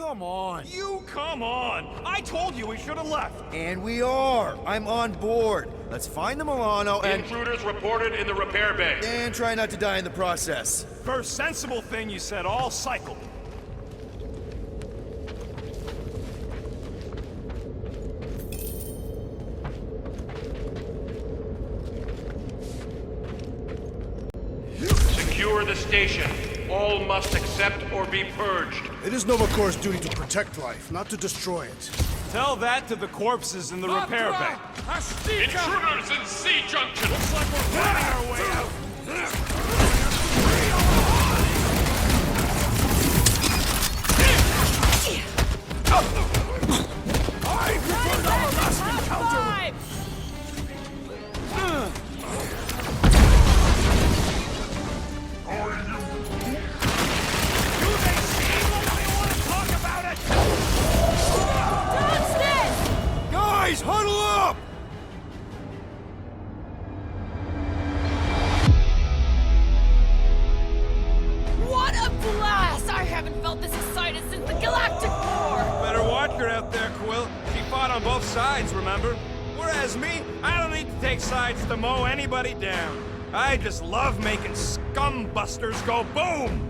come on. You come on! I told you we should have left! And we are. I'm on board. Let's find the Milano and... Intruders reported in the repair bay. And try not to die in the process. First sensible thing you said all cycle. Secure the station. All must accept or be purged. It is Nova Corps' duty to protect life, not to destroy it. Tell that to the corpses in the repair bay. Intruders in C junction. Looks like we're finding our way out. I preferred our last encounter Guys, huddle up! What a blast! I haven't felt this excited since the Galactic War! Better watch her out there, Quill. She fought on both sides, remember? Whereas me, I don't need to take sides to mow anybody down. I just love making scumbusters go boom!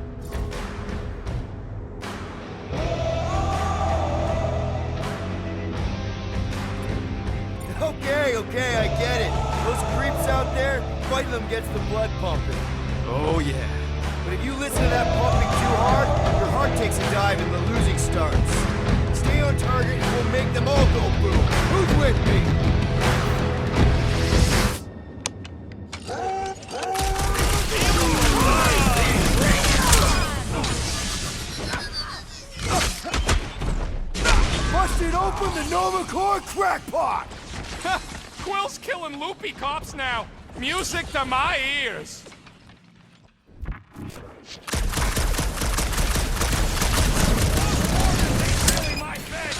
Okay, I get it. Those creeps out there, fighting them gets the blood pumping. Oh, yeah. But if you listen to that pumping too hard, your heart takes a dive and the losing starts. Stay on target and we'll make them all go boom. Who's with me? busted open the Nova Corps crackpot! Quill's killing loopy cops now. Music to my ears. Really my bed.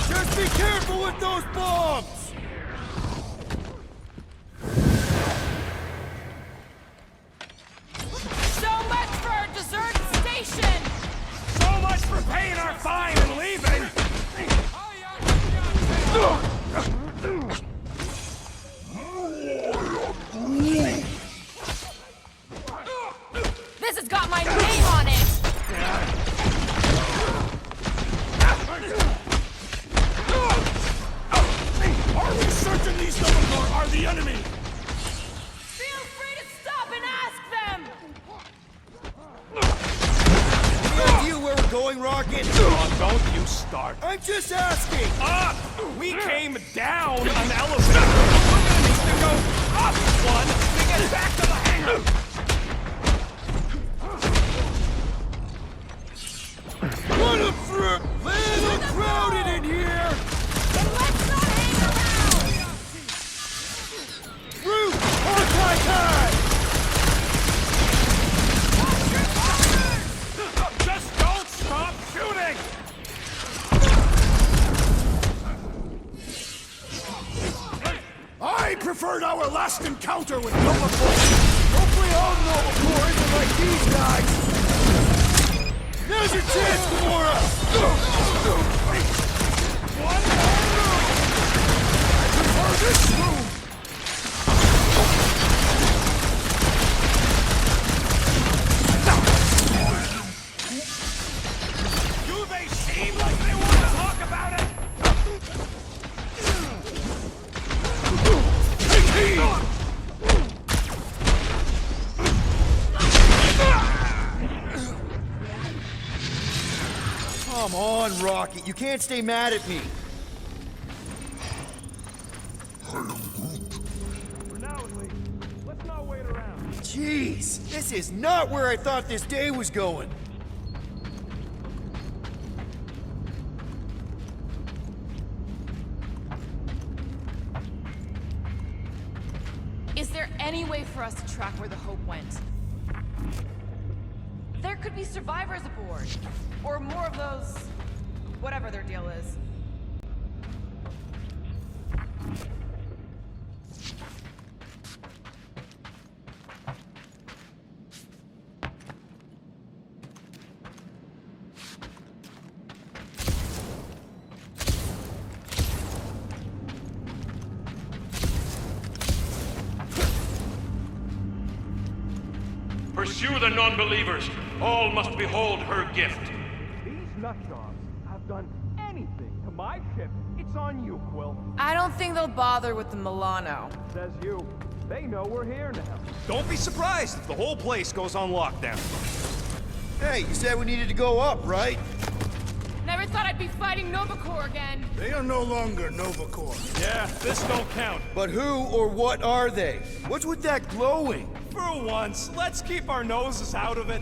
Just be careful with those bombs! So much for our deserted station! So much for paying our fine and leaving. This has got my name on it! Are we certain these Nova Corps are the enemy? Feel free to stop and ask them! Any idea where we're going, Rocket? Oh, don't you start. I'm just asking! Up! We came down an elevator. We're gonna need to go up one to get back to the hangar. What a frick! Little crowded in here! Then let's not hang around! Root! Hard time! Just don't stop shooting! I preferred our last encounter with Nova Corps. Hopefully all Nova Corps isn't like these guys. Now's your chance, Gamora! One more room! I prefer this room! Do they seem like they want to talk about it? Take heed! Come on, Rocket. You can't stay mad at me. For now, at least. Let's not wait around. Jeez, this is not where I thought this day was going. Is there any way for us to track where the Hope went? There could be survivors aboard. Or more of those... whatever their deal is. Pursue the non-believers. All must behold her gift. These nutjobs have done anything to my ship. It's on you, Quill. I don't think they'll bother with the Milano. Says you. They know we're here now. Don't be surprised if the whole place goes on lockdown. Hey, you said we needed to go up, right? Never thought I'd be fighting Nova Corps again. They are no longer Nova Corps. Yeah, this don't count. But who or what are they? What's with that glowing? For once, let's keep our noses out of it.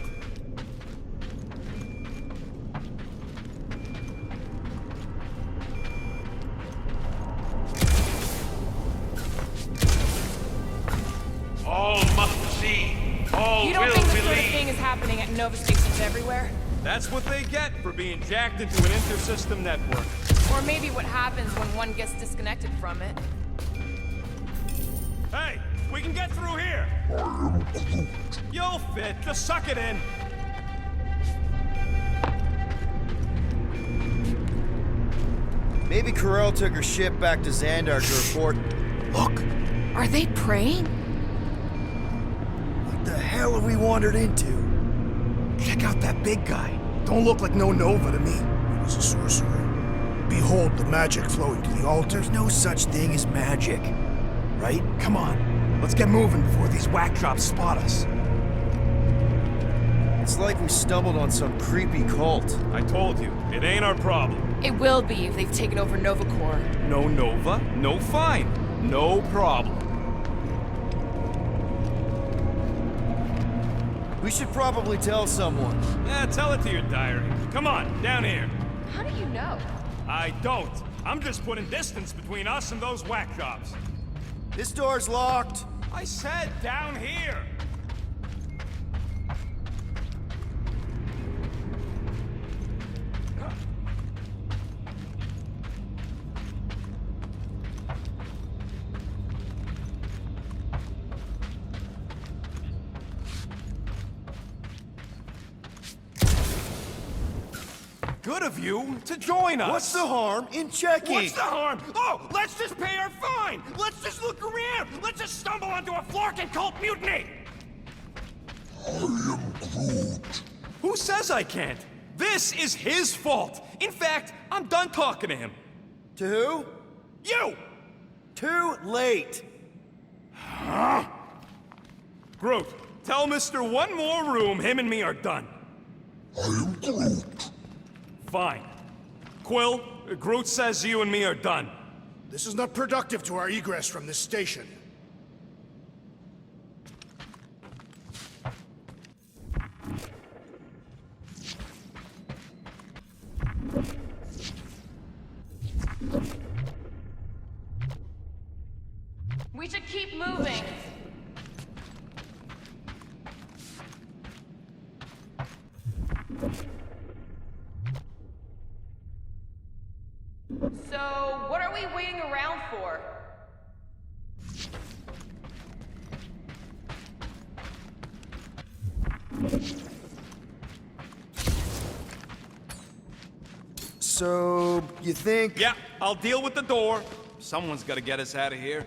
All must see. All You don't will think this believe. sort of thing is happening at Nova stations everywhere? That's what they get for being jacked into an intersystem network. Or maybe what happens when one gets disconnected from it. Hey, we can get through here. You'll fit. Just suck it in. Maybe Corel took her ship back to Xandar to report. Look, Are they praying? what the hell have we wandered into? Check out that big guy. Don't look like no Nova to me. He was a sorcerer. Behold the magic flowing to the altar. There's no such thing as magic, right? Come on, let's get moving before these whack drops spot us. It's like we stumbled on some creepy cult. I told you, it ain't our problem. It will be if they've taken over Nova Corps. No Nova, no fine. No problem. We should probably tell someone. Yeah, tell it to your diary. Come on, down here. How do you know? I don't. I'm just putting distance between us and those whack jobs. This door's locked. I said down here. Good of you to join us. What's the harm in checking? What's the harm? Oh, let's just pay our fine. Let's just look around. Let's just stumble onto a Flarkin cult mutiny. I am Groot. Who says I can't? This is his fault. In fact, I'm done talking to him. To who? You! Too late. Groot, tell Mr. One More Room him and me are done. I am Groot. Fine. Quill, Groot says you and me are done. This is not productive to our egress from this station. We should keep moving. So, what are we waiting around for? So, you think? Yeah, I'll deal with the door. Someone's gotta get us out of here.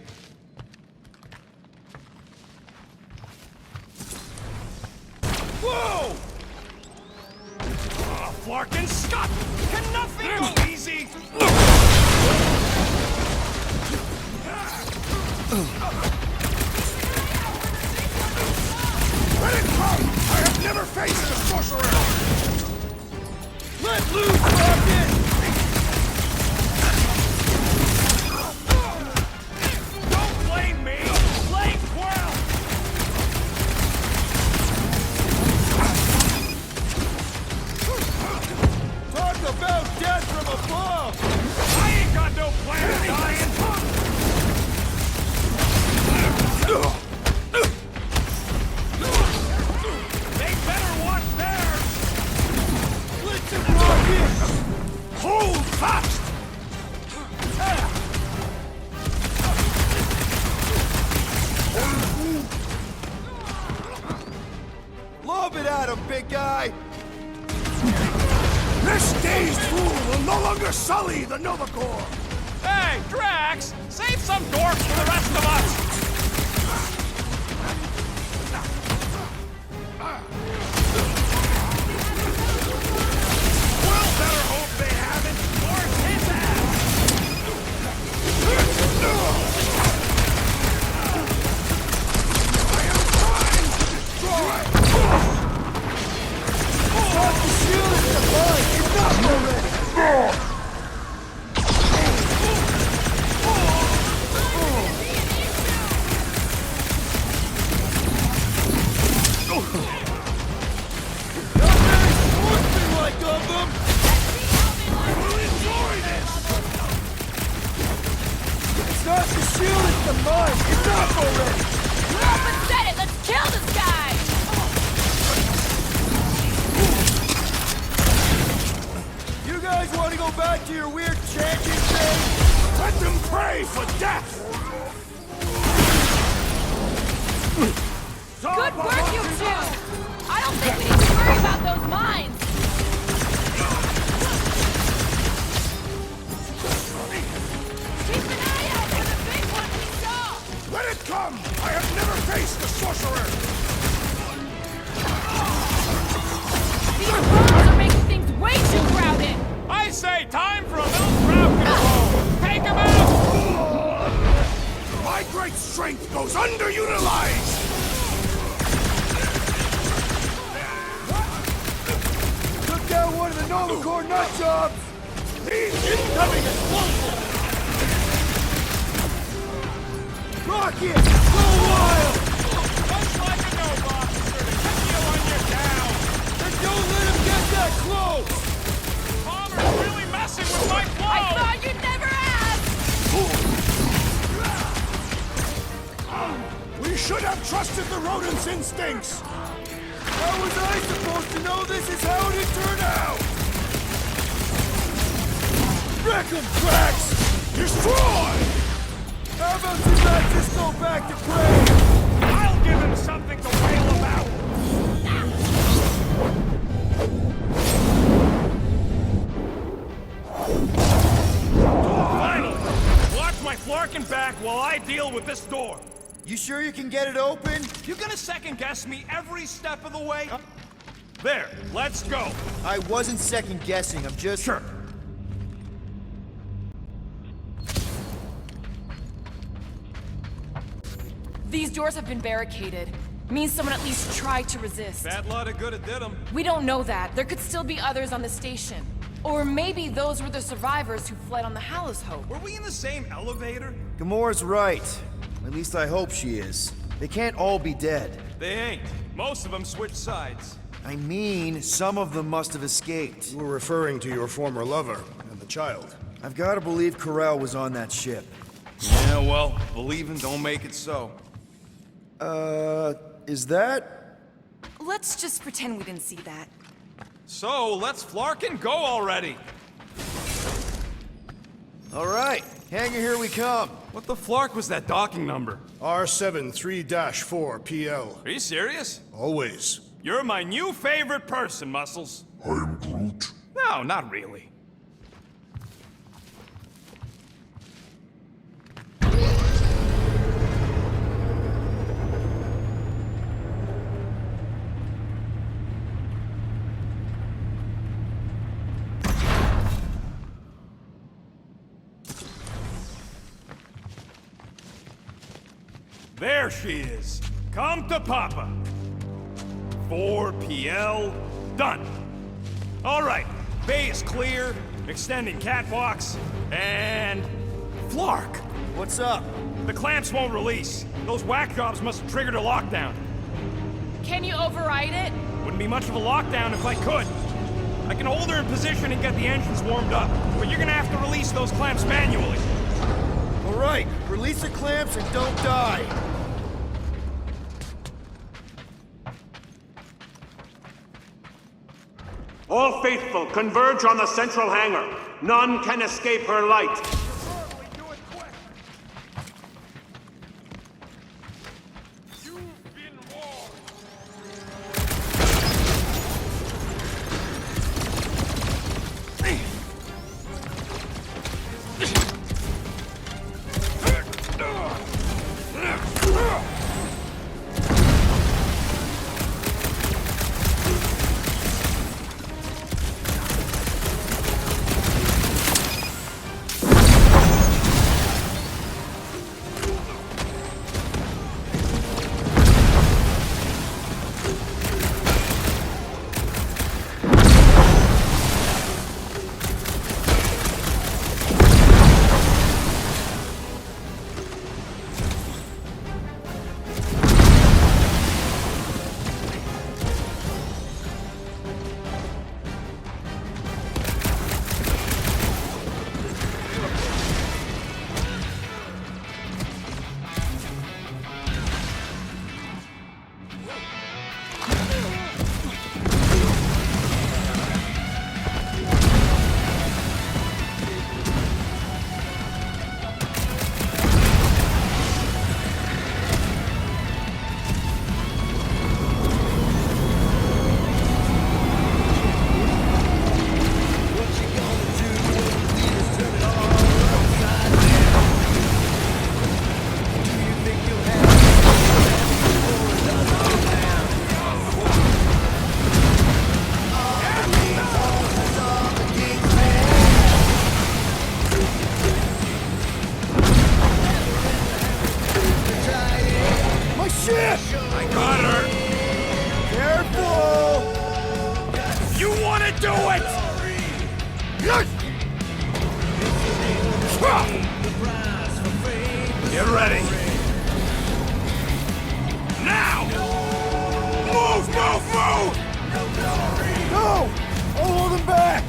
Whoa! Oh, Flarkin Scott! Can nothing go easy? Let it come! I have never faced a sorcerer! Let loose, Rocket! Don't blame me! Blame Quill! Talk about death from above! I ain't got no plan of dying! They better watch theirs! Listen, Rocket! Hold fast! Lob it at him, big guy! This dazed fool will no longer sully the Nova Corps! Hey, Drax! Save some dorks for the rest of us! Not the shield, it's the mine! Enough already! You up and said it! Let's kill this guy! You guys want to go back to your weird chanting thing? Let them pray for death! Good work, you two! I don't think we need to worry about those mines! Keep an eye out for the big one we saw! Let it come! I have never faced the sorcerer! These roads are making things way too crowded! I say time for a little crowd control! Take him out! My great strength goes underutilized! Took down one of the Nova Corps nut jobs! These incoming explosives! Rocket! Go wild! Just like a Nova officer to keep you on your down! And don't let him get that close! Bomber's really messing with my flow! I thought you'd never ask! We should have trusted the rodent's instincts! How was I supposed to know this is how it turned out? Wreck 'em, cracks! Destroy! How about you guys just go back to prey? I'll give him something to wail about! Finally! Watch my Flarkin back while I deal with this door! You sure you can get it open? You gonna second-guess me every step of the way? There, let's go! I wasn't second guessing, I'm just... Sure. These doors have been barricaded. Means someone at least tried to resist. Bad lot of good it did him. We don't know that. There could still be others on the station. Or maybe those were the survivors who fled on the Hallows Hope. Were we in the same elevator? Gamora's right. At least I hope she is. They can't all be dead. They ain't. Most of them switched sides. I mean, some of them must have escaped. We're referring to your former lover and the child. I've got to believe Corral was on that ship. Yeah, well, believing don't make it so. Is that? Let's just pretend we didn't see that. So, let's Flarkin go already! All right, hangar, here we come. What the Flark was that docking number? R73-4 PL. Are you serious? Always. You're my new favorite person, Muscles. I'm Groot. No, not really. There she is. Come to Papa. 4 PL, done. All right, bay is clear, extending catwalks, and... Flark! What's up? The clamps won't release. Those whack jobs must have triggered a lockdown. Can you override it? Wouldn't be much of a lockdown if I could. I can hold her in position and get the engines warmed up, but you're gonna have to release those clamps manually. All right, release the clamps and don't die. All faithful, converge on the central hangar. None can escape her light. shit! I got her! Careful! You wanna do it! Get ready. Now! Move, move, move! No! I'll hold him back!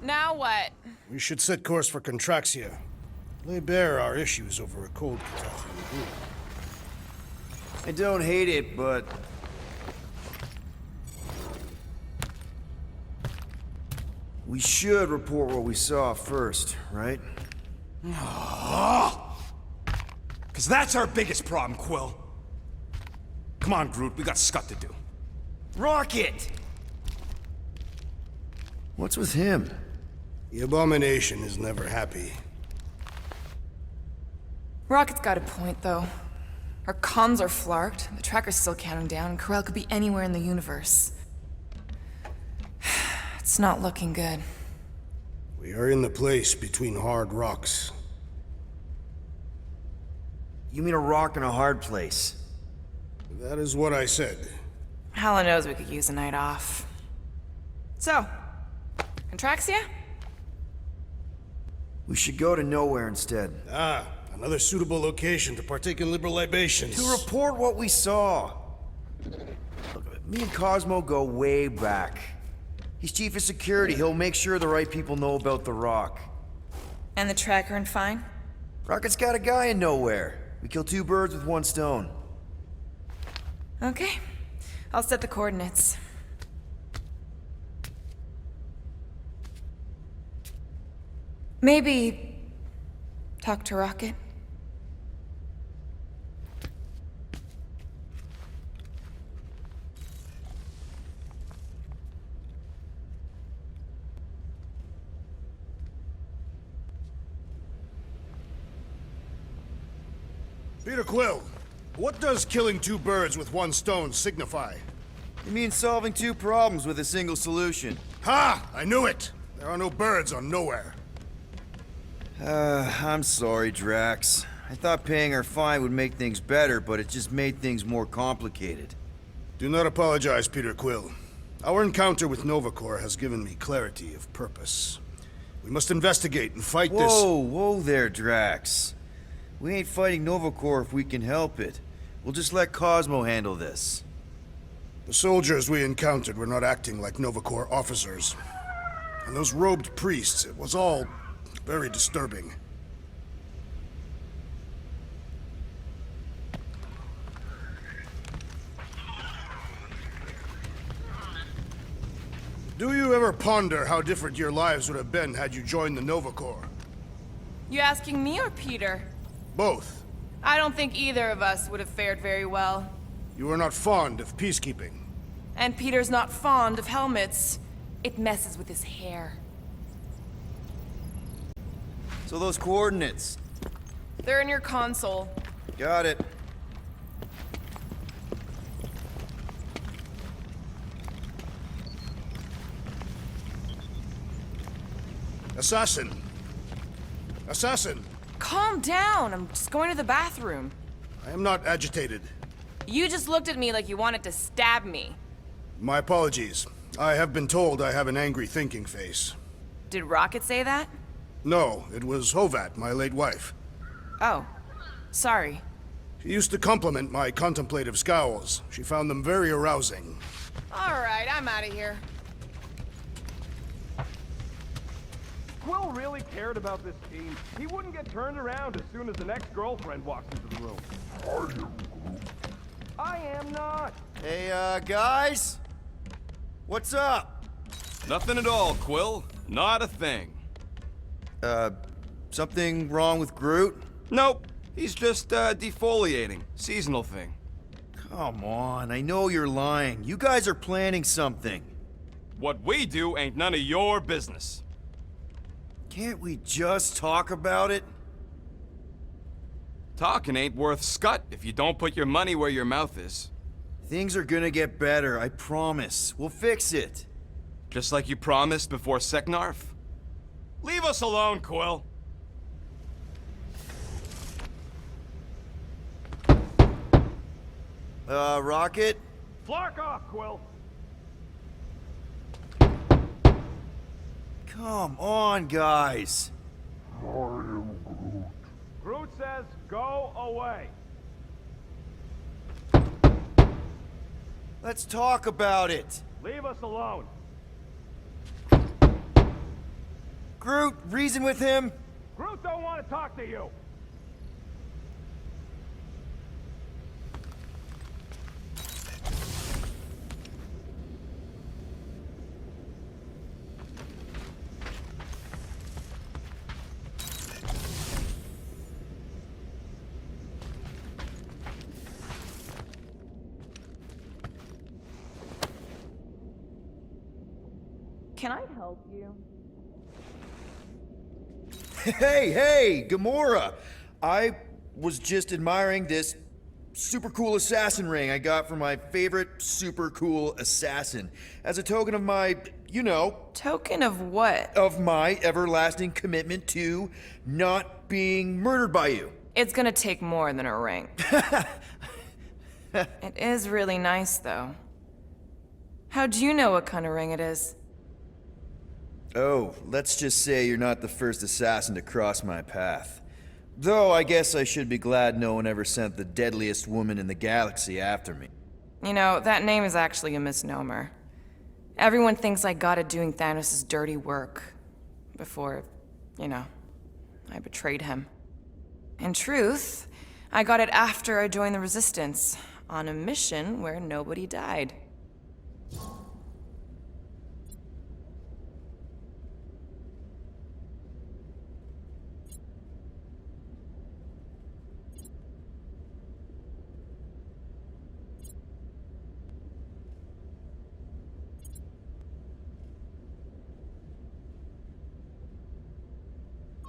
Now what? We should set course for Contraxia. Lay bare our issues over a cold catastrophe. I don't hate it, but... we should report what we saw first, right? Cause that's our biggest problem, Quill. Come on, Groot, we got scut to do. Rocket! What's with him? The Abomination is never happy. Rocket's got a point, though. Our comms are flarked, the tracker's still counting down, and Corel could be anywhere in the universe. It's not looking good. We are in the place between hard rocks. You mean a rock in a hard place? That is what I said. Hella knows we could use a night off. So, Contraxia? We should go to nowhere instead. Ah, another suitable location to partake in liberal libations. To report what we saw. Look, me and Cosmo go way back. He's chief of security. He'll make sure the right people know about the rock. And the tracker and fine? Rocket's got a guy in nowhere. We kill two birds with one stone. Okay. I'll set the coordinates. Maybe... talk to Rocket? Peter Quill, what does killing two birds with one stone signify? You mean solving two problems with a single solution? Ha! I knew it! There are no birds on nowhere. I'm sorry, Drax. I thought paying our fine would make things better, but it just made things more complicated. Do not apologize, Peter Quill. Our encounter with Nova Corps has given me clarity of purpose. We must investigate and fight this... Whoa there, Drax. We ain't fighting Nova Corps if we can help it. We'll just let Cosmo handle this. The soldiers we encountered were not acting like Nova Corps officers. And those robed priests, it was all very disturbing. Do you ever ponder how different your lives would have been had you joined the Nova Corps? You asking me or Peter? Both. I don't think either of us would have fared very well. You are not fond of peacekeeping. And Peter's not fond of helmets. It messes with his hair. So those coordinates. They're in your console. Got it. Assassin! Assassin! Calm down. I'm just going to the bathroom. I am not agitated. You just looked at me like you wanted to stab me. My apologies. I have been told I have an angry thinking face. Did Rocket say that? No, it was Hovat, my late wife. Oh. Sorry. She used to compliment my contemplative scowls. She found them very arousing. Alright, I'm out of here. Quill really cared about this team. He wouldn't get turned around as soon as the next girlfriend walks into the room. I am not. Hey, guys? What's up? Nothing at all, Quill. Not a thing. Something wrong with Groot? Nope. He's just, defoliating. Seasonal thing. Come on, I know you're lying. You guys are planning something. What we do ain't none of your business. Can't we just talk about it? Talking ain't worth scut if you don't put your money where your mouth is. Things are gonna get better, I promise. We'll fix it. Just like you promised before Seknarf. Leave us alone, Quill. Rocket? Flark off, Quill. Come on, guys. Groot says go away. Let's talk about it. Leave us alone. Groot, reason with him? Groot don't want to talk to you. Can I help you? Hey, Gamora! I was just admiring this super cool assassin ring I got from my favorite super cool assassin as a token of my, you know, Token of what? of my everlasting commitment to not being murdered by you. It's gonna take more than a ring. It is really nice, though. How'd you know what kind of ring it is? Oh, let's just say you're not the first assassin to cross my path. Though I guess I should be glad no one ever sent the deadliest woman in the galaxy after me. You know, that name is actually a misnomer. Everyone thinks I got it doing Thanos' dirty work. Before, you know, I betrayed him. In truth, I got it after I joined the Resistance, on a mission where nobody died.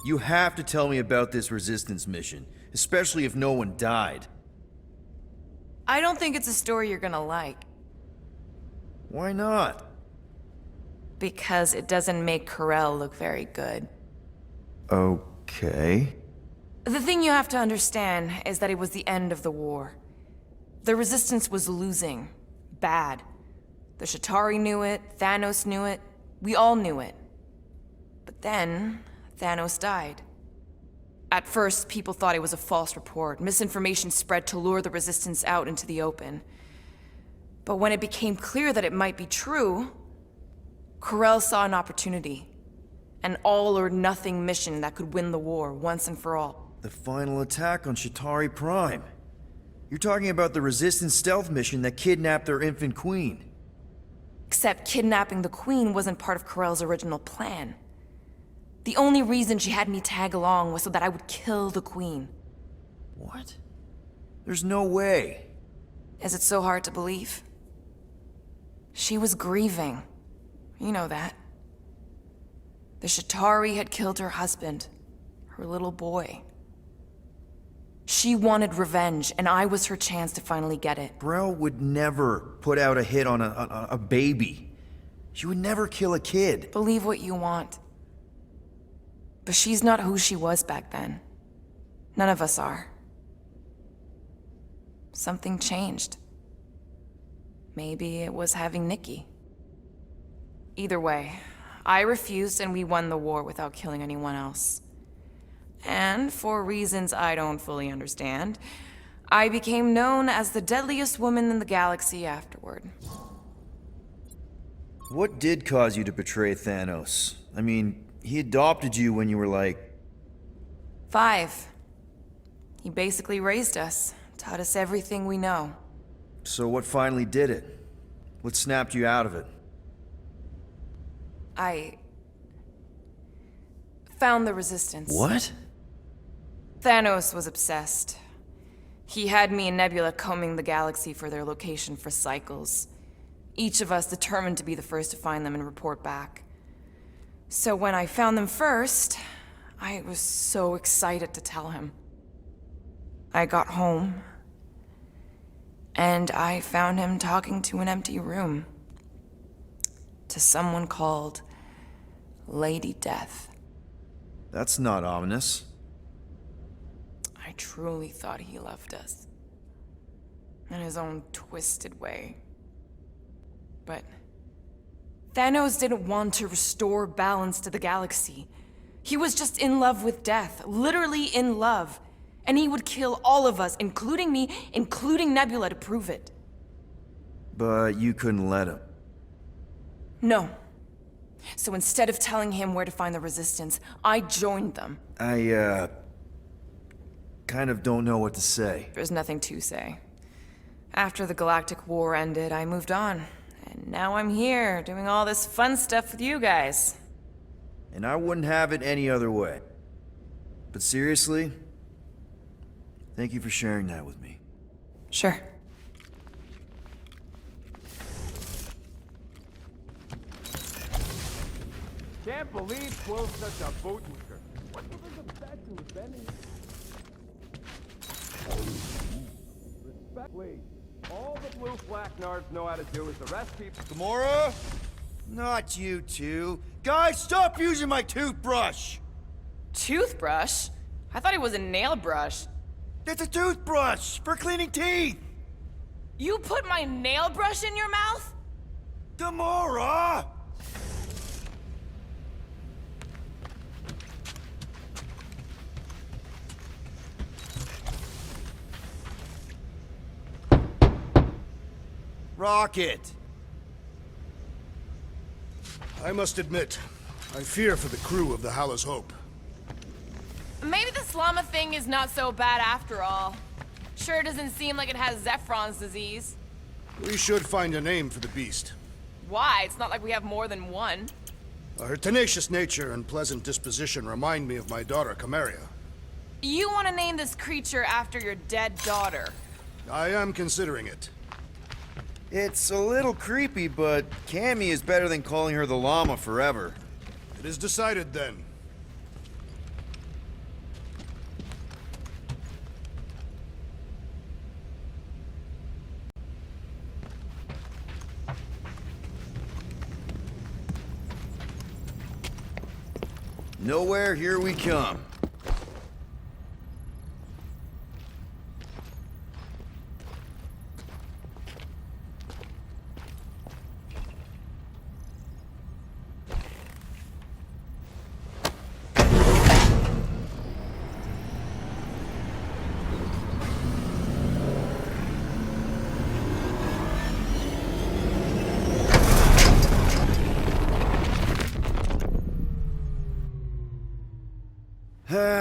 You have to tell me about this Resistance mission, especially if no one died. I don't think it's a story you're gonna like, Why not? because it doesn't make Carell look very good. Okay. The thing you have to understand is that it was the end of the war. The Resistance was losing. Bad. The Chitauri knew it, Thanos knew it, we all knew it. But then, Thanos died. At first, people thought it was a false report. Misinformation spread to lure the Resistance out into the open. But when it became clear that it might be true, Carell saw an opportunity. An all-or-nothing mission that could win the war once and for all. The final attack on Chitauri Prime. You're talking about the Resistance stealth mission that kidnapped their infant queen. Except kidnapping the Queen wasn't part of Carell's original plan. The only reason she had me tag along was so that I would kill the Queen. What? There's no way. Is it so hard to believe? She was grieving. You know that. The Chitauri had killed her husband, her little boy. She wanted revenge, and I was her chance to finally get it. Grell would never put out a hit on a baby. She would never kill a kid. Believe what you want. But she's not who she was back then. None of us are. Something changed. Maybe it was having Nikki. Either way, I refused and we won the war without killing anyone else. And for reasons I don't fully understand, I became known as the deadliest woman in the galaxy afterward. What did cause you to betray Thanos? I mean, he adopted you when you were like... 5. He basically raised us, taught us everything we know. So what finally did it? What snapped you out of it? I found the Resistance. What? Thanos was obsessed. He had me and Nebula combing the galaxy for their location for cycles. Each of us determined to be the first to find them and report back. So when I found them first, I was so excited to tell him. I got home, and I found him talking to an empty room. To someone called Lady Death. That's not ominous. I truly thought he loved us. In his own twisted way. But Thanos didn't want to restore balance to the galaxy. He was just in love with death, literally in love. And he would kill all of us, including me, including Nebula, to prove it. But you couldn't let him. No. So instead of telling him where to find the Resistance, I joined them. I kind of don't know what to say. There's nothing to say. After the Galactic War ended, I moved on. And now I'm here, doing all this fun stuff with you guys. And I wouldn't have it any other way. But seriously, thank you for sharing that with me. Sure. Can't believe Quill's such a bootlicker. What's with his obsession with Benny? Respect, please. All the blue flak nards know how to do is arrest people. Gamora? Not you two. Guys, stop using my toothbrush! Toothbrush? I thought it was a nail brush. It's a toothbrush for cleaning teeth! You put my nail brush in your mouth? Gamora! Rocket! I must admit, I fear for the crew of the Hala's Hope. Maybe this llama thing is not so bad after all. Sure doesn't seem like it has Zephron's disease. We should find a name for the beast. Why? It's not like we have more than one. Her tenacious nature and pleasant disposition remind me of my daughter, Camaria. You want to name this creature after your dead daughter. I am considering it. It's a little creepy, but Cammy is better than calling her the llama forever. It is decided then. Nowhere, here we come.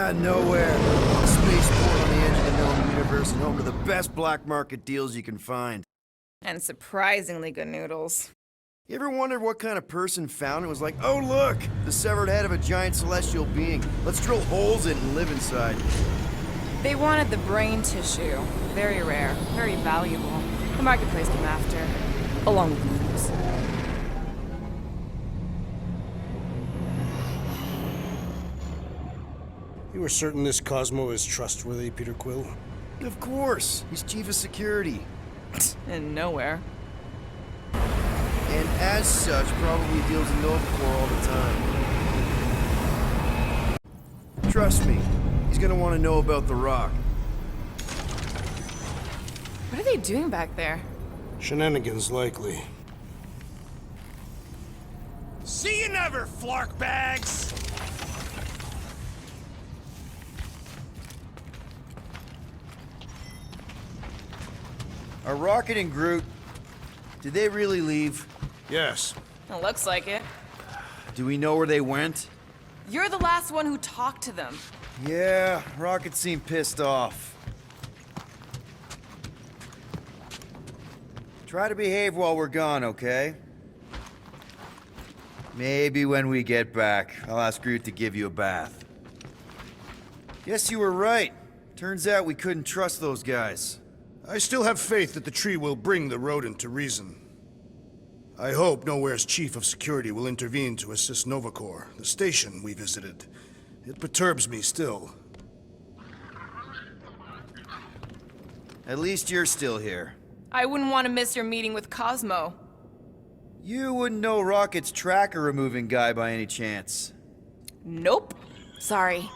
Nowhere. A spaceport on the edge of the known universe and home to the best black market deals you can find. And surprisingly good noodles. You ever wondered what kind of person found it was like, oh look, the severed head of a giant celestial being. Let's drill holes in it and live inside. They wanted the brain tissue. Very rare, very valuable. The marketplace came after, along with noodles. You are certain this Cosmo is trustworthy, Peter Quill? Of course, he's chief of security. And nowhere. And as such, probably deals in Novacore all the time. Trust me, he's gonna want to know about the rock. What are they doing back there? Shenanigans, likely. See you never, flark bags! Are Rocket and Groot, did they really leave? Yes. It looks like it. Do we know where they went? You're the last one who talked to them. Yeah, Rocket seemed pissed off. Try to behave while we're gone, okay? Maybe when we get back, I'll ask Groot to give you a bath. Guess you were right. Turns out we couldn't trust those guys. I still have faith that the tree will bring the rodent to reason. I hope Nowhere's chief of security will intervene to assist Novacor, the station we visited. It perturbs me still. At least you're still here. I wouldn't want to miss your meeting with Cosmo. You wouldn't know Rocket's tracker removing guy by any chance. Nope. Sorry.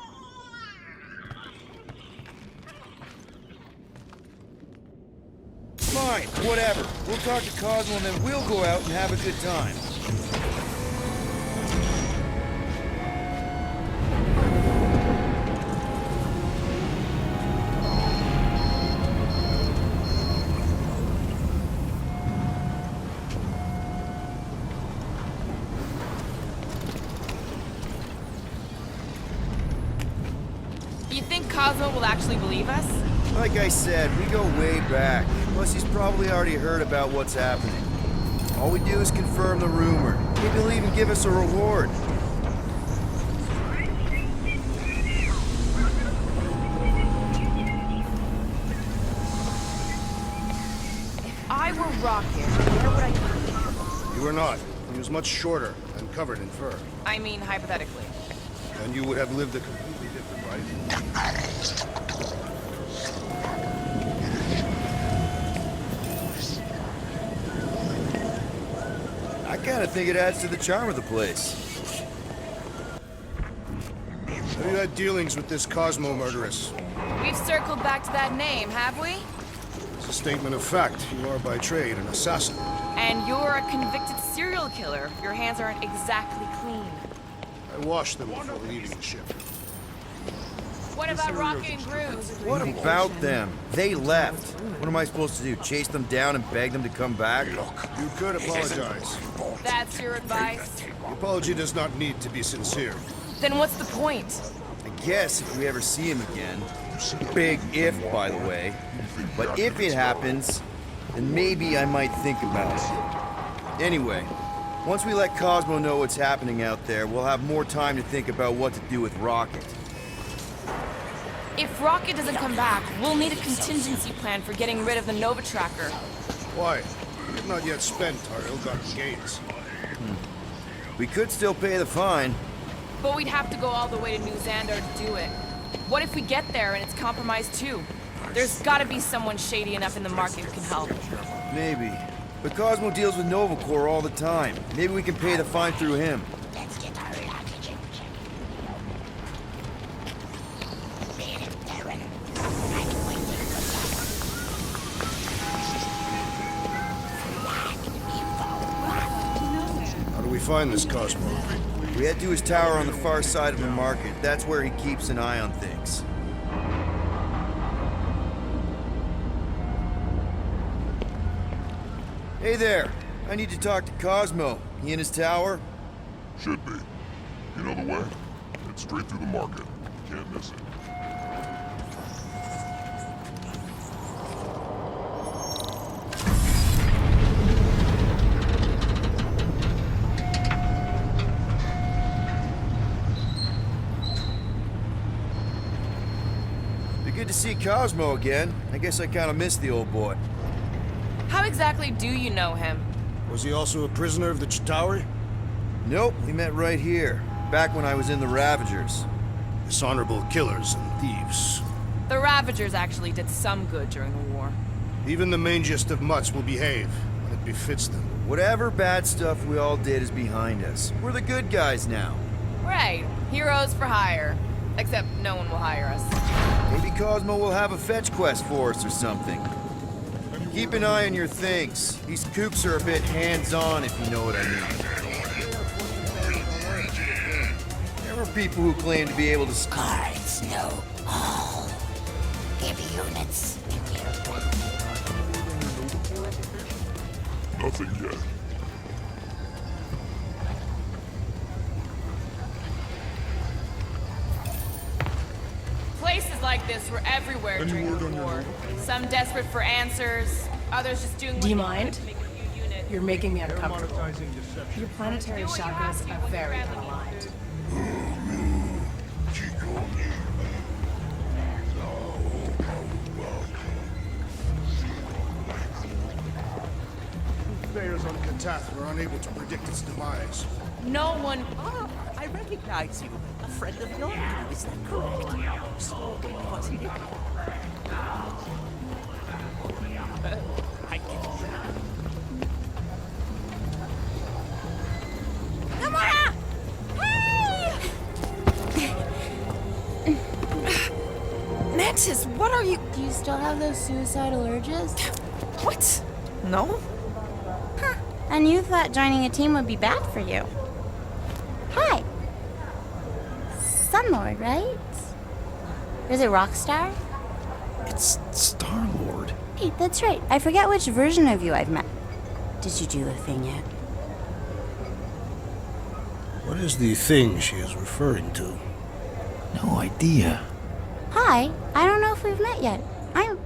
Fine, whatever. We'll talk to Cosmo and then we'll go out and have a good time. You think Cosmo will actually believe us? Like I said, we go way back. Plus, he's probably already heard about what's happening. All we do is confirm the rumor. Maybe he'll even give us a reward. If I were Rocket, where would I be? You were not. He was much shorter and covered in fur. I mean, hypothetically. And you would have lived a completely different life. I kinda think it adds to the charm of the place. Have you had dealings with this Cosmo murderess? We've circled back to that name, have we? It's a statement of fact. You are by trade an assassin. And you're a convicted serial killer. Your hands aren't exactly clean. I washed them before leaving the ship. What about Rocket and Groot? What about them? They left. What am I supposed to do? Chase them down and beg them to come back? You could apologize. That's your advice? The apology does not need to be sincere. Then what's the point? I guess if we ever see him again. Big if, by the way. But if it happens, then maybe I might think about it. Anyway, once we let Cosmo know what's happening out there, we'll have more time to think about what to do with Rocket. If Rocket doesn't come back, we'll need a contingency plan for getting rid of the Nova Tracker. Why? We have not yet spent our ill-gotten gains. We could still pay the fine. But we'd have to go all the way to New Xandar to do it. What if we get there and it's compromised too? There's gotta be someone shady enough in the market who can help. Maybe. But Cosmo deals with Novacor all the time. Maybe we can pay the fine through him. How do we find this Cosmo? We head to his tower on the far side of the market. That's where he keeps an eye on things. Hey there. I need to talk to Cosmo. He in his tower? Should be. You know the way? It's straight through the market. Can't miss it. Be good to see Cosmo again. I guess I kind of missed the old boy. How exactly do you know him? Was he also a prisoner of the Chitauri? Nope, we met right here. Back when I was in the Ravagers. Dishonorable killers and thieves. The Ravagers actually did some good during the war. Even the mangiest of mutts will behave when it befits them. Whatever bad stuff we all did is behind us. We're the good guys now. Right. Heroes for hire. Except no one will hire us. Maybe Cosmo will have a fetch quest for us or something. Keep an eye on your things. These kooks are a bit hands-on, if you know what I mean. There are people who claim to be able to... Guards know all. Give units. Nothing yet. Places like this were everywhere during the war. Some desperate for answers, others just doing Do you what they could mind? to make a few units. You're making me uncomfortable. Your planetary chakras are very unaligned. the Tath were unable to predict its demise. No one. Ah, I recognize you. A friend of Yondu, is that correct? So, what's he doing? I get Gamora! Mantis, what are you. Do you still have those suicidal urges? What? No? Huh. And you thought joining a team would be bad for you. Hi. Sunlord, right? Is it Rockstar? It's Star-Lord. Hey, that's right. I forget which version of you I've met. Did you do the thing yet? What is the thing she is referring to? No idea. Hi. I don't know if we've met yet. I'm...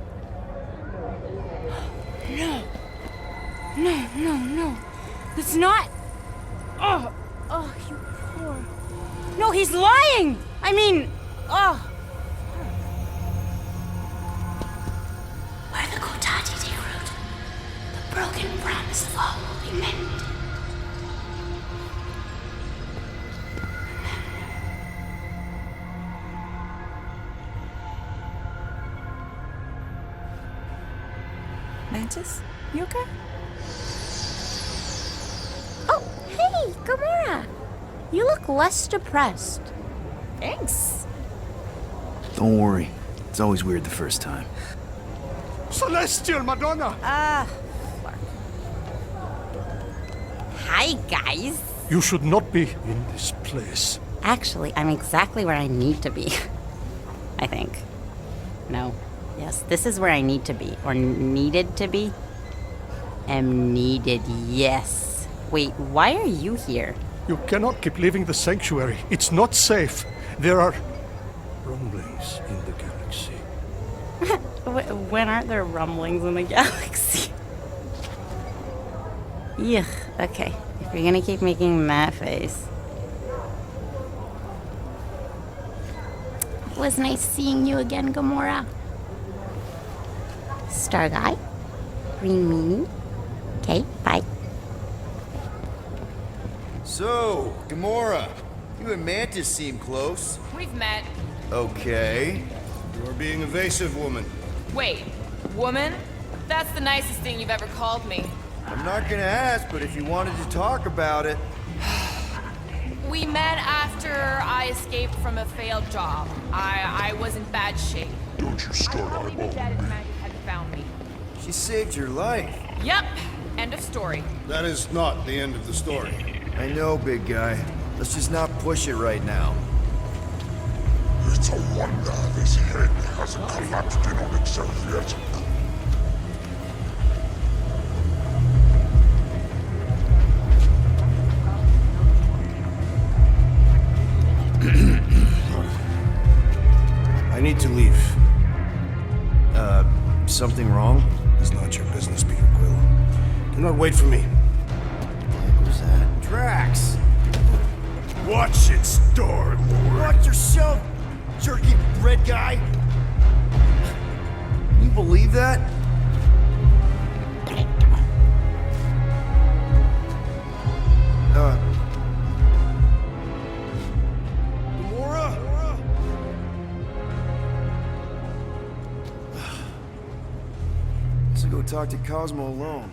No. It's not... Oh, you poor... No, he's lying! I mean... Where the Kotati take root, the broken promise of all will be mended. Mantis? You okay? Oh, hey, Gamora! You look less depressed. Thanks. Don't worry. It's always weird the first time. Celestial Madonna! Hi, guys. You should not be in this place. Actually, I'm exactly where I need to be. I think. No. Yes, this is where I need to be. Or needed to be. Am needed, yes. Wait, why are you here? You cannot keep leaving the sanctuary. It's not safe. There are rumblings in the galaxy. When aren't there rumblings in the galaxy? Yuck, okay. If you're gonna keep making that face. It was nice seeing you again, Gamora. Star Guy. Green Meanie. Okay, bye. So, Gamora, you and Mantis seem close. We've met. Okay. You are being evasive, woman. Wait, woman? That's the nicest thing you've ever called me. I'm not gonna ask, but if you wanted to talk about it... We met after I escaped from a failed job. I was in bad shape. Don't you start I'd probably be eyeballing dead if me. Maggie hadn't found me. She saved your life. Yep, end of story. That is not the end of the story. I know, big guy. Let's just not push it right now. It's a wonder this head hasn't collapsed in on itself yet. I need to leave. Something wrong? It's not your business, Peter Quill. Do not wait for me. What was that? Drax! Watch it, Star-Lord. Watch yourself, jerky bread guy! Can you believe that? Gamora? Let's go talk to Cosmo alone.